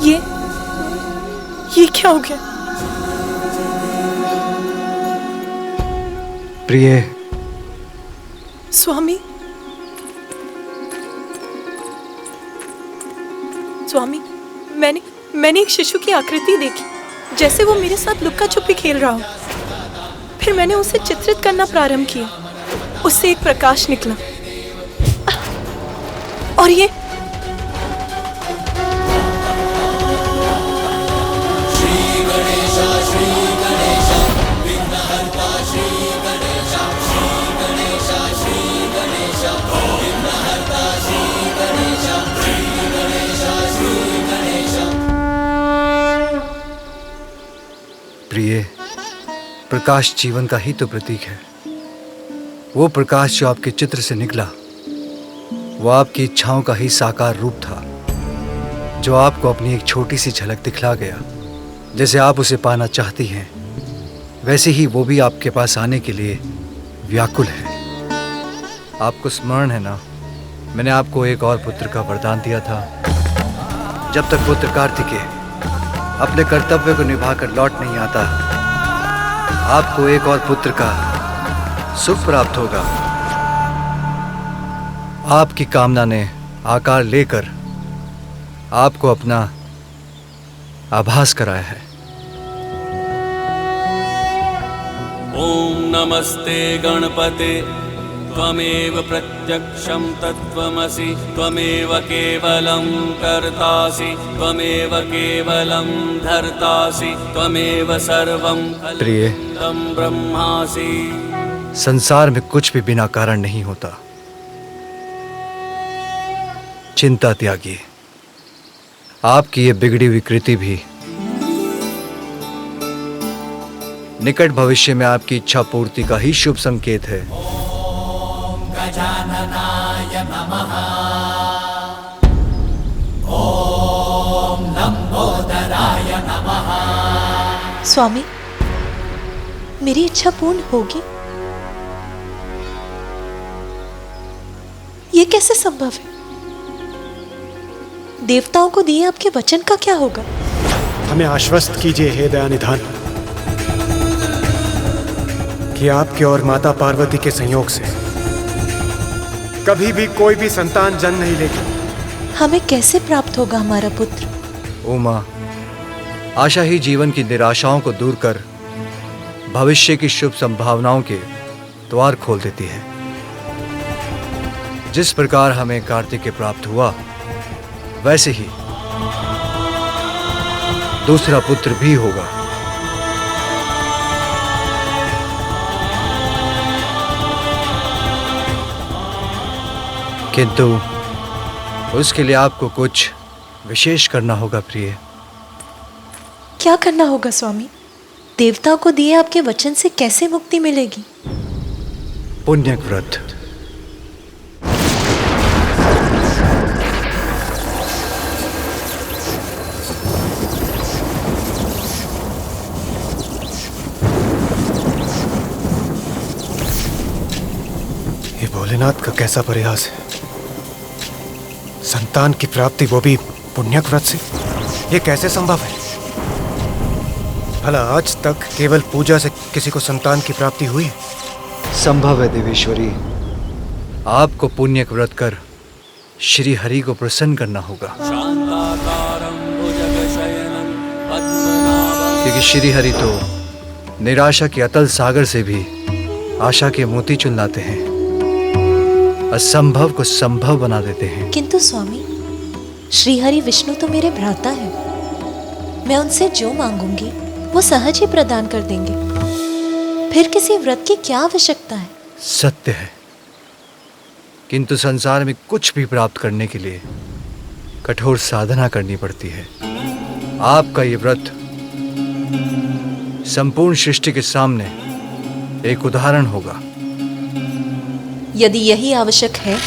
ये क्या हो गया? प्रिय। स्वामी, स्वामी, मैंने एक शिशु की आकृति देखी, जैसे वो मेरे साथ लुक्का छुपी खेल रहा हो। फिर मैंने उसे चित्रित करना प्रारंभ किया। उससे एक प्रकाश निकला और ये प्रिय, प्रकाश जीवन का ही तो प्रतीक है। वो प्रकाश जो आपके चित्र से निकला, वो आपकी इच्छाओं का ही साकार रूप था, जो आपको अपनी एक छोटी सी झलक दिखला गया। जैसे आप उसे पाना चाहती हैं, वैसे ही वो भी आपके पास आने के लिए व्याकुल है। आपको स्मरण है ना, मैंने आपको एक और पुत्र का वरदान दिया था। जब तक पुत्र कार्तिकेय अपने कर्तव्य को निभाकर लौट नहीं आता, आपको एक और पुत्र का सुख प्राप्त होगा। आपकी कामना ने आकार लेकर आपको अपना आभास कराया है। ओम नमस्ते गणपते त्वमेव प्रत्यक्षं तत्त्वमसि त्वमेव केवलं कर्तासि त्वमेव केवलं धर्तासि त्वमेव सर्वं कल्पितं ब्रह्मासि। संसार में कुछ भी बिना कारण नहीं होता। चिंता त्यागिए। आपकी ये बिगड़ी हुई कृति भी निकट भविष्य में आपकी इच्छा पूर्ति का ही शुभ संकेत है। ओम गजाननाय नमः। ओम लंबोदराय नमः। स्वामी, मेरी इच्छा पूर्ण होगी? ये कैसे संभव है? देवताओं को दिए आपके वचन का क्या होगा? हमें आश्वस्त कीजिए हे दयानिधान कि आपके और माता पार्वती के संयोग से कभी भी कोई भी संतान जन्म नहीं लेगी। हमें कैसे प्राप्त होगा हमारा पुत्र? उमा, आशा ही जीवन की निराशाओं को दूर कर भविष्य की शुभ संभावनाओं के द्वार खोल देती है। जिस प्रकार हमें कार्तिकेय प्राप्त हुआ, वैसे ही दूसरा पुत्र भी होगा। किंतु उसके लिए आपको कुछ विशेष करना होगा प्रिय। क्या करना होगा स्वामी? देवताओं को दिए आपके वचन से कैसे मुक्ति मिलेगी? पुण्यक व्रत। ये भोलेनाथ का कैसा प्रयास है। संतान की प्राप्ति, वो भी पुण्यक व्रत से। ये कैसे संभव है? भला आज तक केवल पूजा से किसी को संतान की प्राप्ति हुई है? संभव है देवेश्वरी। आपको पुण्यक व्रत कर श्री हरि को प्रसन्न करना होगा, क्योंकि श्री हरि तो निराशा के अतल सागर से भी आशा के मोती चुन लाते हैं, असंभव को संभव बना देते हैं। किंतु स्वामी, श्रीहरि विष्णु तो मेरे भ्राता है। मैं उनसे जो मांगूंगी वो सहज ही प्रदान कर देंगे। फिर किसी व्रत की क्या आवश्यकता है? सत्य है, किंतु संसार में कुछ भी प्राप्त करने के लिए कठोर साधना करनी पड़ती है। आपका ये व्रत संपूर्ण सृष्टि के सामने एक उदाहरण होगा। यदि यही आवश्यक है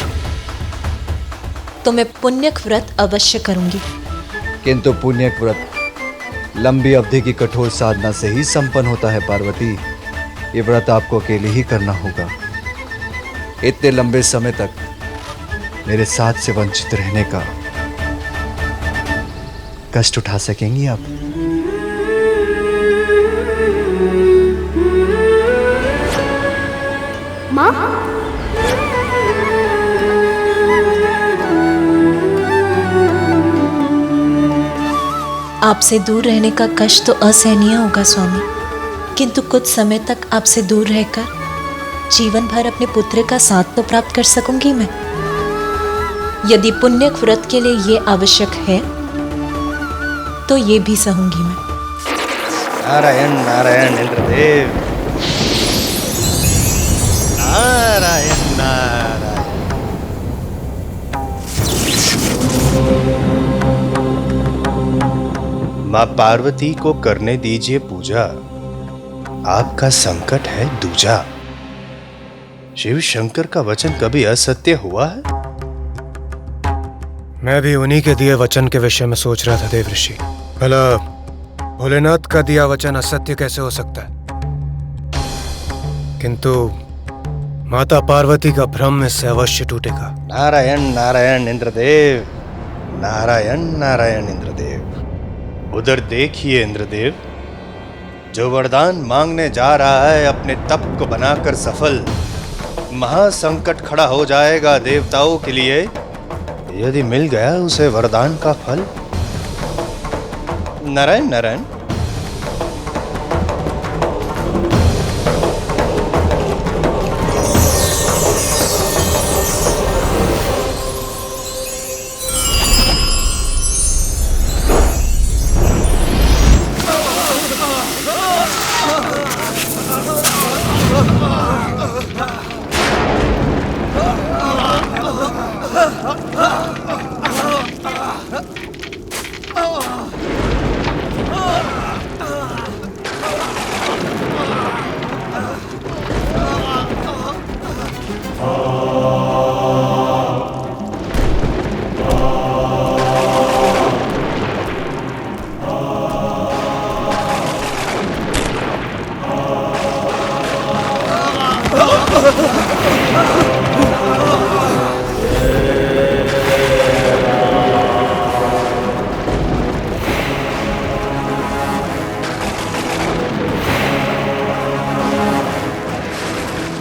तो मैं पुण्यक व्रत अवश्य करूंगी। किंतु पुण्यक व्रत लंबी अवधि की कठोर साधना से ही संपन्न होता है पार्वती। ये व्रत आपको अकेले ही करना होगा। इतने लंबे समय तक मेरे साथ से वंचित रहने का कष्ट उठा सकेंगी आप? माँ, आपसे दूर रहने का कष्ट तो असहनीय होगा स्वामी, किंतु कुछ समय तक आपसे दूर रहकर जीवन भर अपने पुत्र का साथ तो प्राप्त कर सकूंगी मैं। यदि पुण्य व्रत के लिए ये आवश्यक है तो ये भी सहूंगी मैं। नारायण नारायण इंद्रदेव, नारायण नारायण। माँ पार्वती को करने दीजिए पूजा, आपका संकट है दूजा। शिव शंकर का वचन कभी असत्य हुआ है? मैं भी उन्हीं के दिए वचन के विषय में सोच रहा था देव ऋषि। भला भोलेनाथ का दिया वचन असत्य कैसे हो सकता है? किंतु माता पार्वती का भ्रम इससे अवश्य टूटेगा। नारायण नारायण इंद्रदेव, नारायण नारायण इंद्रदेव। उधर देखिए इंद्रदेव, जो वरदान मांगने जा रहा है अपने तप को बनाकर सफल, महासंकट खड़ा हो जाएगा देवताओं के लिए यदि मिल गया उसे वरदान का फल। नारायण नारायण।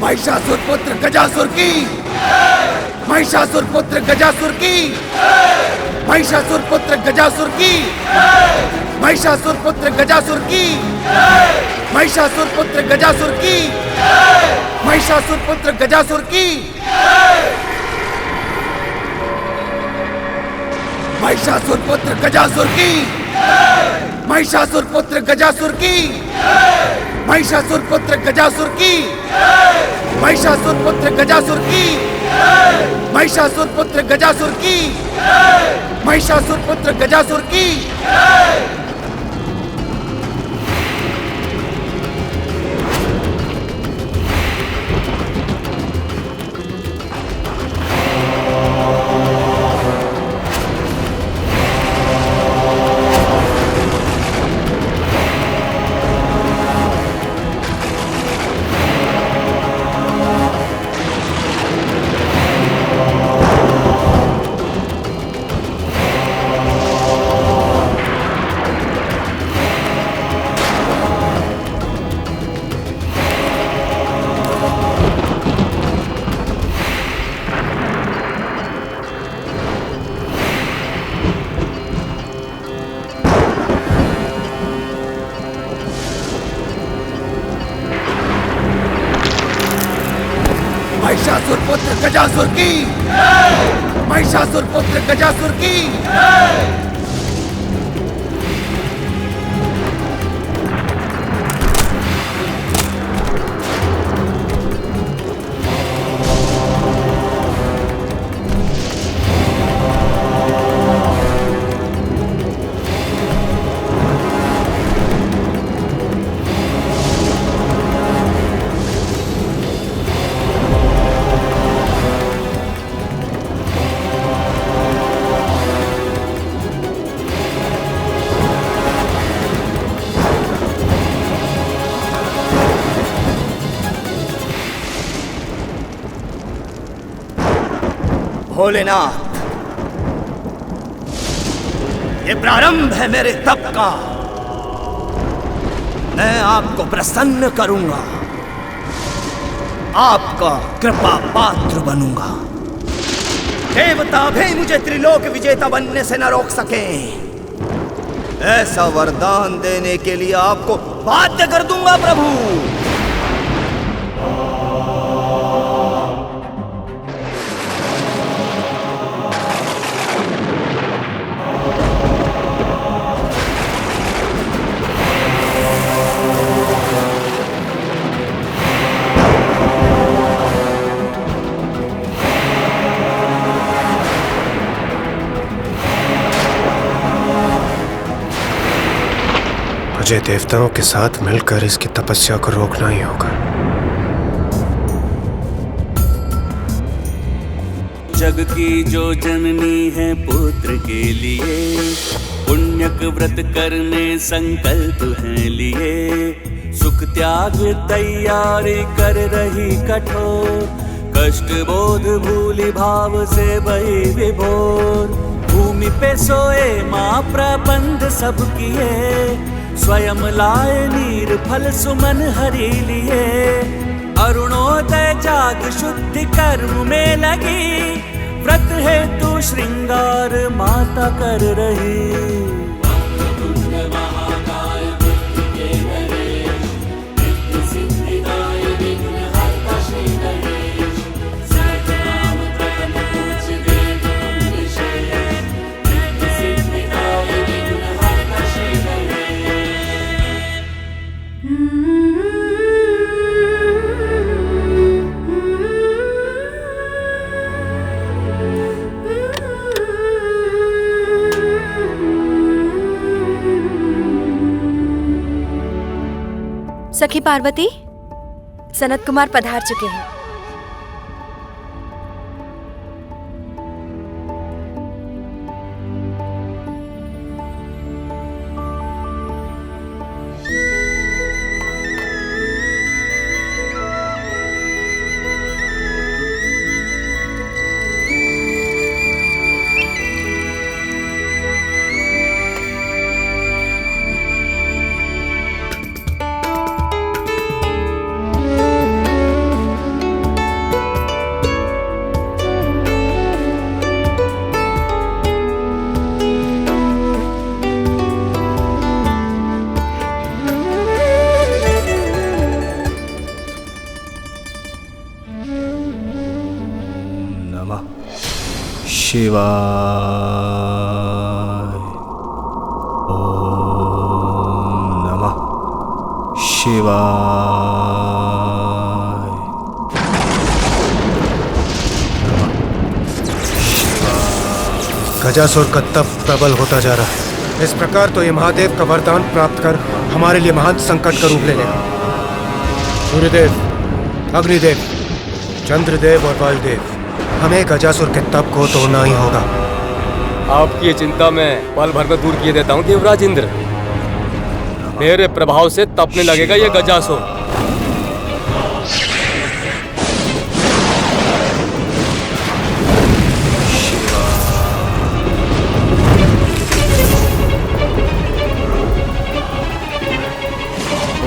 महिषासुर पुत्र गजासुर की, महिषासुर पुत्र गजासुर की, महिषासुर पुत्र गजासुर की, महिषासुर पुत्र गजासुर की, महिषासुर पुत्र गजासुर की, महिषासुर पुत्र गजासुर की, महिषासुर पुत्र गजासुर की, महिषासुर पुत्र गजासुर की, महिषासुर पुत्र गजासुर की, महिषासुर पुत्र गजासुर की, महिषासुर पुत्र गजासुर की, महिषासुर पुत्र गजासुर की। महिषासुर पुत्र गजासुर की, महिषासुर पुत्र गजासुर की। भोलेनाथ, ये प्रारंभ है मेरे तप का। मैं आपको प्रसन्न करूंगा, आपका कृपा पात्र बनूंगा। देवता भी मुझे त्रिलोक विजेता बनने से न रोक सके। ऐसा वरदान देने के लिए आपको बाध्य कर दूंगा प्रभु। मुझे देवताओं के साथ मिलकर इसकी तपस्या को रोकना ही होगा। जग की जो जननी है पुत्र के लिए, पुण्यक व्रत करने संकल्प है लिए। सुख त्याग तैयारी कर रही कठोर, कष्ट बोध भूली भाव से बही विभोर। भूमि पे सोए माँ प्रबंध सब किए, स्वयं लाए नीर फल सुमन हरि लिए। अरुणोदय जाग शुद्धि कर्म में लगी, व्रत है तू श्रृंगार माता कर रही। सखी पार्वती, सनत कुमार पधार चुके हैं। शिवाय। ओम नमः शिवाय। गजासुर का तप प्रबल होता जा रहा है। इस प्रकार तो ये महादेव का वरदान प्राप्त कर हमारे लिए महान संकट का रूप ले लेगा। सूर्यदेव, अग्निदेव, चंद्रदेव और वायुदेव, हमें गजासुर के तप को तोड़ना ही होगा। आपकी ये चिंता मैं पल भर में दूर किए देता हूँ देवराज इंद्र। मेरे प्रभाव से तपने लगेगा ये गजासुर।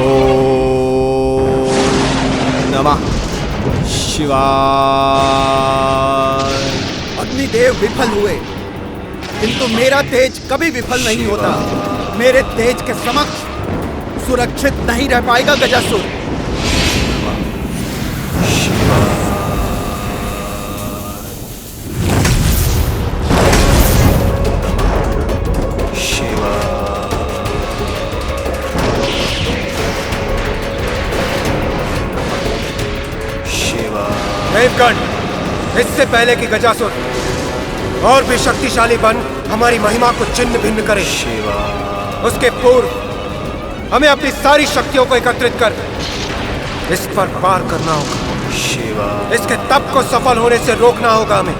ओम नमः शिवाय। अग्निदेव विफल हुए, किंतु मेरा तेज कभी विफल नहीं होता। मेरे तेज के समक्ष सुरक्षित नहीं रह पाएगा गजासुर। देवगण, इससे पहले कि गजासुर और भी शक्तिशाली बन हमारी महिमा को छिन्न भिन्न करे, उसके पूर्व हमें अपनी सारी शक्तियों को एकत्रित कर इस पर पार करना होगा। इसके तप को सफल होने से रोकना होगा हमें।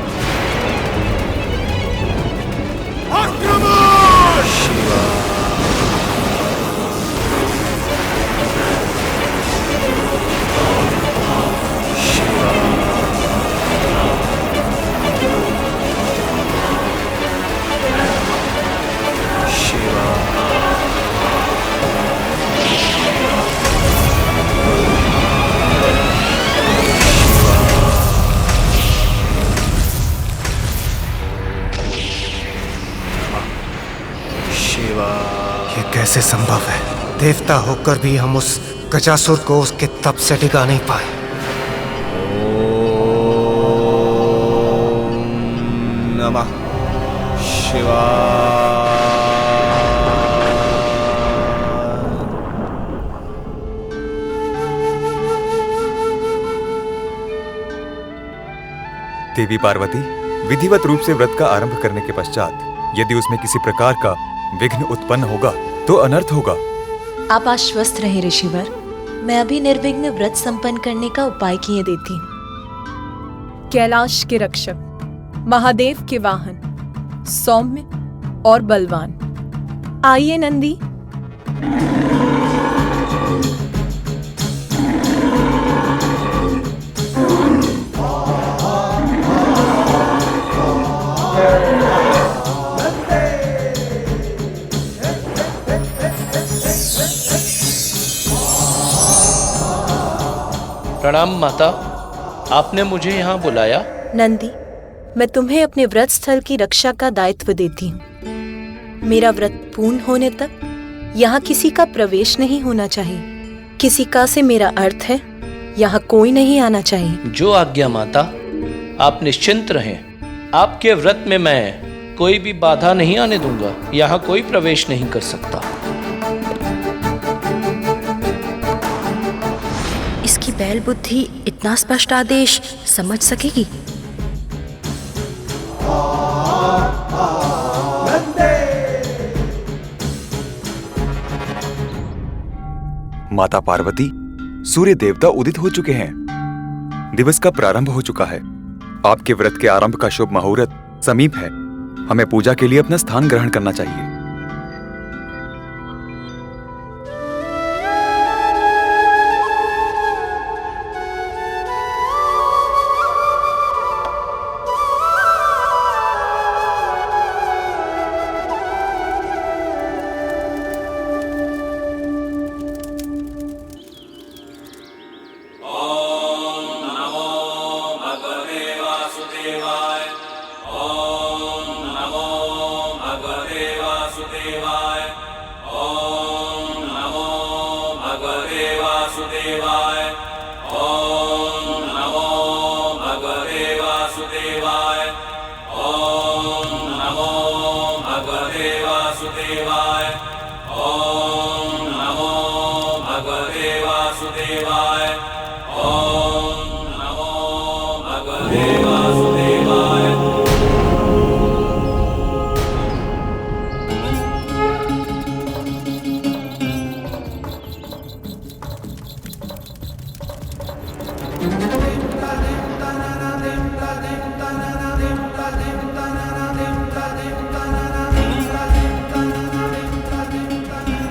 ये कैसे संभव है? देवता होकर भी हम उस गजासुर को उसके तप से डिगा नहीं पाए। नमः शिवाय। देवी पार्वती, विधिवत रूप से व्रत का आरंभ करने के पश्चात यदि उसमें किसी प्रकार का विघ्न उत्पन्न होगा तो अनर्थ होगा। आप आश्वस्त रहे ऋषिवर, मैं अभी निर्विघ्न व्रत संपन्न करने का उपाय किए देती हूँ। कैलाश के रक्षक, महादेव के वाहन, सौम्य और बलवान, आइए नंदी। प्रणाम माता, आपने मुझे यहाँ बुलाया? नंदी, मैं तुम्हें अपने व्रत स्थल की रक्षा का दायित्व देती हूँ। मेरा व्रत पूर्ण होने तक यहाँ किसी का प्रवेश नहीं होना चाहिए। किसी का से मेरा अर्थ है यहाँ कोई नहीं आना चाहिए। जो आज्ञा माता, आप निश्चिंत रहें। आपके व्रत में मैं कोई भी बाधा नहीं आने दूंगा। यहाँ कोई प्रवेश नहीं कर सकता। इसकी बैल बुद्धि इतना स्पष्ट आदेश समझ सकेगी? माता पार्वती, सूर्य देवता उदित हो चुके हैं। दिवस का प्रारंभ हो चुका है। आपके व्रत के आरंभ का शुभ मुहूर्त समीप है। हमें पूजा के लिए अपना स्थान ग्रहण करना चाहिए।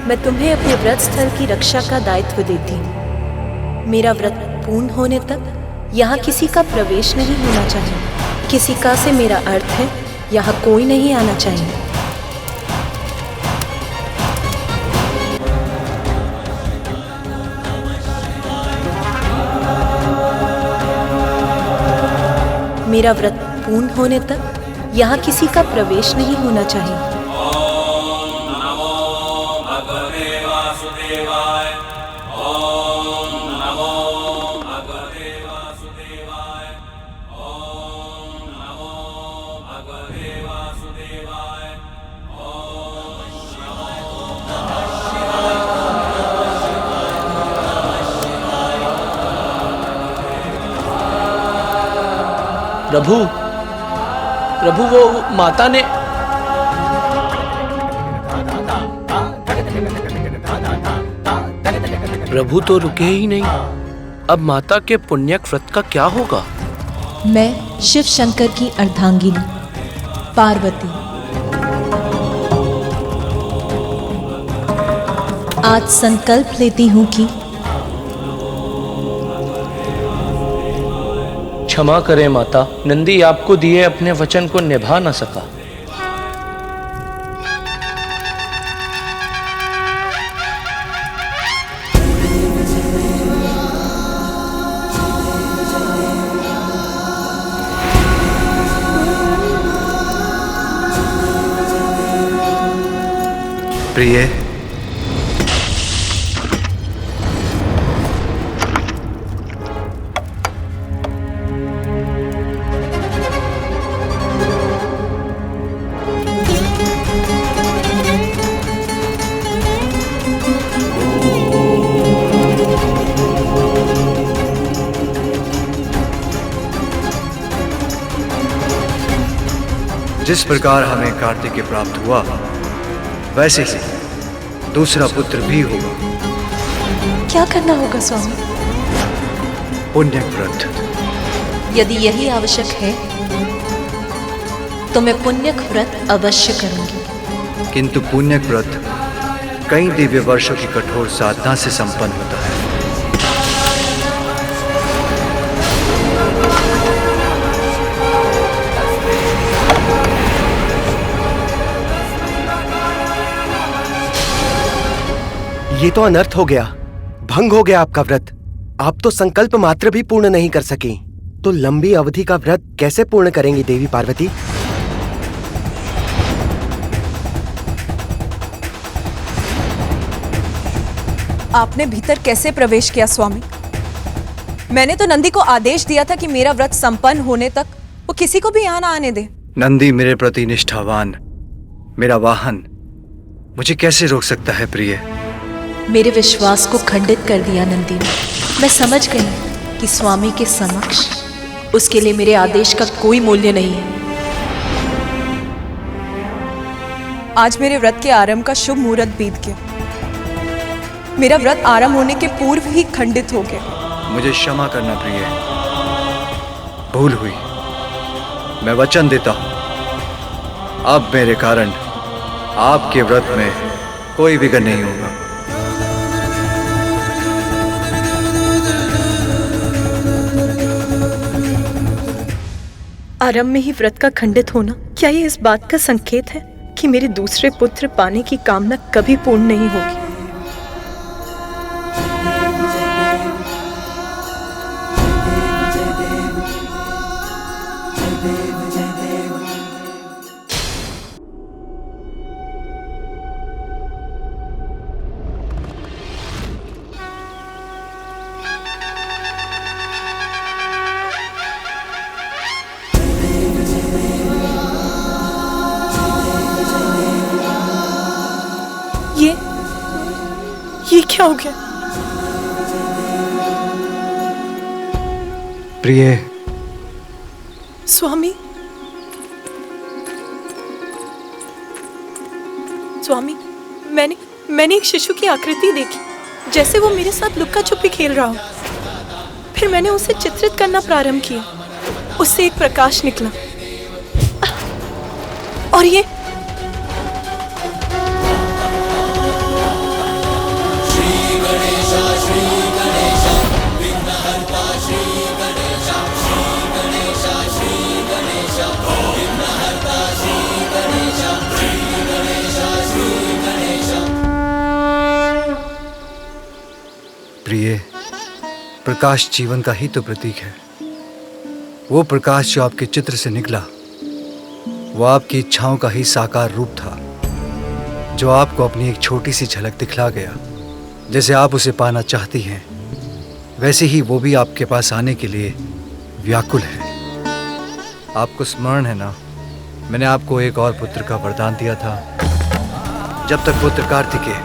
मैं तुम्हें अपने व्रत स्थल की रक्षा का दायित्व देती हूँ। मेरा व्रत पूर्ण होने तक यहाँ किसी का प्रवेश नहीं होना चाहिए। किसी का से मेरा अर्थ है यहाँ कोई नहीं आना चाहिए। मेरा व्रत पूर्ण होने तक यहाँ किसी का प्रवेश नहीं होना चाहिए। प्रभु, प्रभु वो माता ने प्रभु तो रुके ही नहीं। अब माता के पुण्यक व्रत का क्या होगा? मैं शिव शंकर की अर्धांगिनी पार्वती आज संकल्प लेती हूँ कि क्षमा करें माता, नंदी आपको दिए अपने वचन को निभा न सका। प्रिय, जिस प्रकार हमें कार्तिकेय प्राप्त हुआ, वैसे ही दूसरा पुत्र भी होगा। क्या करना होगा स्वामी? पुण्यक व्रत। यदि यही आवश्यक है तो मैं पुण्यक व्रत अवश्य करूंगी। किंतु पुण्यक व्रत कई दिव्य वर्षों की कठोर साधना से संपन्न होता है। ये तो अनर्थ हो गया, भंग हो गया आपका व्रत। आप तो संकल्प मात्र भी पूर्ण नहीं कर सकी, तो लंबी अवधि का व्रत कैसे पूर्ण करेंगी देवी पार्वती? आपने भीतर कैसे प्रवेश किया स्वामी? मैंने तो नंदी को आदेश दिया था कि मेरा व्रत संपन्न होने तक वो किसी को भी यहाँ ना आने दे। नंदी मेरे प्रति निष्ठावान, मेरा वाहन, मुझे कैसे रोक सकता है प्रिय? मेरे विश्वास को खंडित कर दिया नंदी ने। मैं समझ गई कि स्वामी के समक्ष उसके लिए मेरे आदेश का कोई मूल्य नहीं है। आज मेरे व्रत के आरंभ का शुभ मुहूर्त बीत गया। मेरा व्रत आरंभ होने के पूर्व ही खंडित हो गया। मुझे क्षमा करना प्रिय, भूल हुई। मैं वचन देता हूं, अब मेरे कारण आपके व्रत में कोई विघ्न नहीं होगा। आरंभ में ही व्रत का खंडित होना, क्या ये इस बात का संकेत है कि मेरे दूसरे पुत्र पाने की कामना कभी पूर्ण नहीं होगी? ये क्या हो गया? प्रिय, स्वामी, स्वामी, मैंने एक शिशु की आकृति देखी, जैसे वो मेरे साथ लुक्का छुपी खेल रहा हो। फिर मैंने उसे चित्रित करना प्रारंभ किया। उससे एक प्रकाश निकला और ये प्रिय, प्रकाश जीवन का ही तो प्रतीक है। वो प्रकाश जो आपके चित्र से निकला, वो आपकी इच्छाओं का ही साकार रूप था, जो आपको अपनी एक छोटी सी झलक दिखला गया। जैसे आप उसे पाना चाहती हैं, वैसे ही वो भी आपके पास आने के लिए व्याकुल है। आपको स्मरण है ना, मैंने आपको एक और पुत्र का वरदान दिया था। जब तक पुत्र कार्तिकेय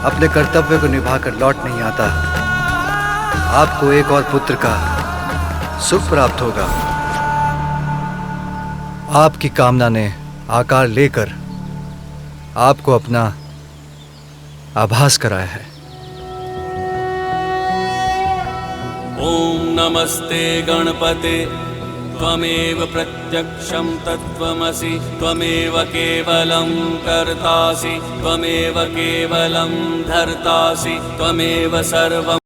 अपने कर्तव्य को निभाकर लौट नहीं आता, आपको एक और पुत्र का सुख प्राप्त होगा। आपकी कामना ने आकार लेकर आपको अपना आभास कराया है। ओम नमस्ते गणपते, त्वमेव प्रत्यक्षं तत्त्वमसि, त्वमेव केवलं कर्तासि, त्वमेव केवलं धर्तासि, त्वमेव सर्वं